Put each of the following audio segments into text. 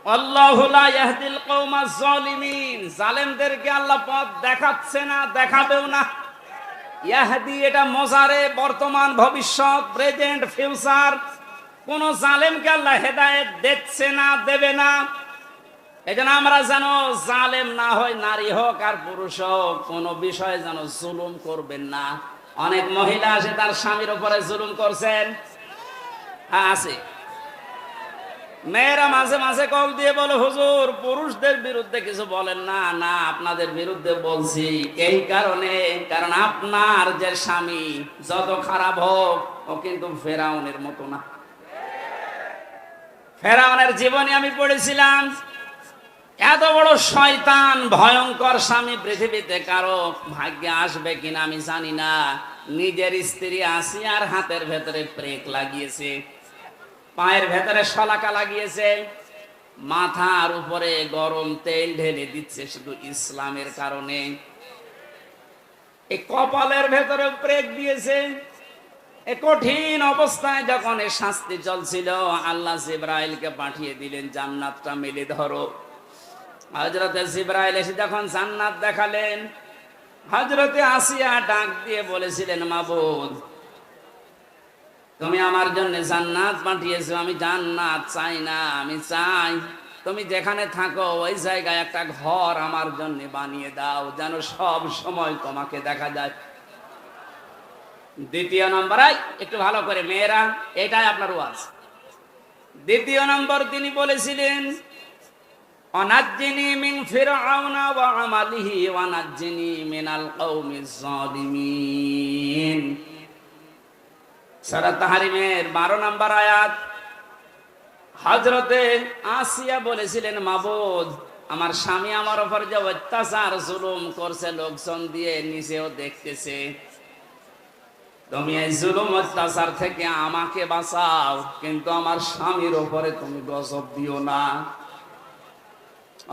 আল্লাহু লা ইয়াহদিল কওমাজ জালিমিন, জালেমদেরকে আল্লাহ পথ দেখাচ্ছে না, দেখাবেও না। ইয়াহদি এটা মোজারে, বর্তমান, ভবিষ্যৎ, প্রেজেন্ট, ফিউচার। কোন জালেমকে আল্লাহ হেদায়েত দিচ্ছে না, দেবে না। এজন্য আমরা যেন জালেম না হয়, নারী হোক আর পুরুষ হোক, কোন বিষয়ে যেন জুলুম করবেন না। অনেক মহিলা আছে তার স্বামীর উপরে জুলুম করছেন, হ্যাঁ আছে। মেয়েরা মাঝে মাঝে কল দিয়ে বলে, হুজুর পুরুষদের বিরুদ্ধে কিছু বলেন না। না, আপনাদের বিরুদ্ধে বলছি এই কারণে, কারণ আপনার যে স্বামী যত খারাপ হোক, ও কিন্তু ফেরাউনের মতো না। ফেরাউনের জীবনী আমি পড়েছিলাম। এত বড় শয়তান, ভয়ঙ্কর স্বামী পৃথিবীতে কারো ভাগ্যে আসবে কিনা আমি জানি না। নিজের স্ত্রী আসিয়ার হাতের ভেতরে প্রেক লাগিয়েছে, পায়ের ভেতরে শলাকা লাগিয়েছে, মাথার উপরে গরম তেল ঢেলে দিচ্ছে শুধু ইসলামের কারণে। এই কপালের ভেতরে প্রেক দিয়েছে। এই কঠিন অবস্থায় যখন এই শাস্তি চলছিল, আল্লাহ জিবরাইলকে পাঠিয়ে দিলেন, জান্নাতটা মেলে ধরো। হযরতে জিবরাইল এসে যখন জান্নাত দেখালেন, হযরতে আসিয়া ডাক দিয়ে বলেছিলেন, মাবুদ তুমি আমার জন্য জান্নাত পাঠিয়েছো, আমি জান্নাত চাই না, আমি চাই তুমি যেখানে থাকো ওই জায়গায় একটা ঘর আমার জন্য বানিয়ে দাও, যেন সব সময় তোমাকে দেখা যায়। দ্বিতীয় নম্বর, একটু ভালো করে মেয়েরা, এটাই আপনার ওয়াজ। দ্বিতীয় নম্বর তিনি বলেছিলেন, অনাজ্জিনি মিন ফিরআউনা ওয়া আমালিহি ওয়া নাজ্জিনি মিনাল কওমিজ জালিমিন। সূরা তাহরিমের 12 নম্বর আয়াত। হযরতে আসিয়া বলেছিলেন, মাবুদ আমার স্বামী আমার উপর যে অত্যাচার জুলুম করছে, লোকজন দিয়ে নিজেও দেখতেছে, তুমি এই জুলুম অত্যাচার থেকে আমাকে বাঁচাও, কিন্তু আমার স্বামীর উপরে তুমি গজব দিও না।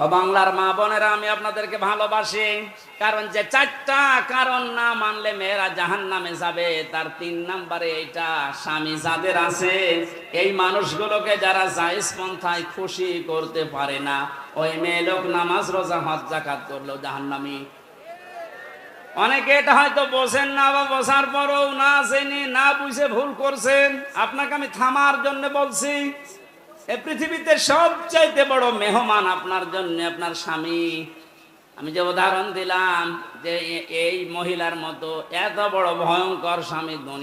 ও বাংলার মা বোনেরা, আমি আপনাদেরকে ভালোবাসি, কারণ যে 4টা কারণ না মানলে মেয়েরা জাহান্নামে যাবে, তার 3 নম্বরে এটা। স্বামী যাদের আছে, এই মানুষগুলোকে যারা জায়েজ পন্থায় খুশি করতে পারে না, ওই মেয়ে লোক নামাজ রোজা হজ যাকাত করলেও জাহান্নামী। অনেকে এটা হয়তো বোঝেন না, বা বোঝার পরও না জেনে না বুঝে ভুল করছেন। আপনাকে আমি থামার জন্য বলছি। এই পৃথিবীতে সবচাইতে বড় মেহমান আপনার জন্য আপনার স্বামী। আমি যে উদাহরণ দিলাম, যে এই মহিলার মতো এত বড় ভয়ঙ্কর স্বামী দুনিয়া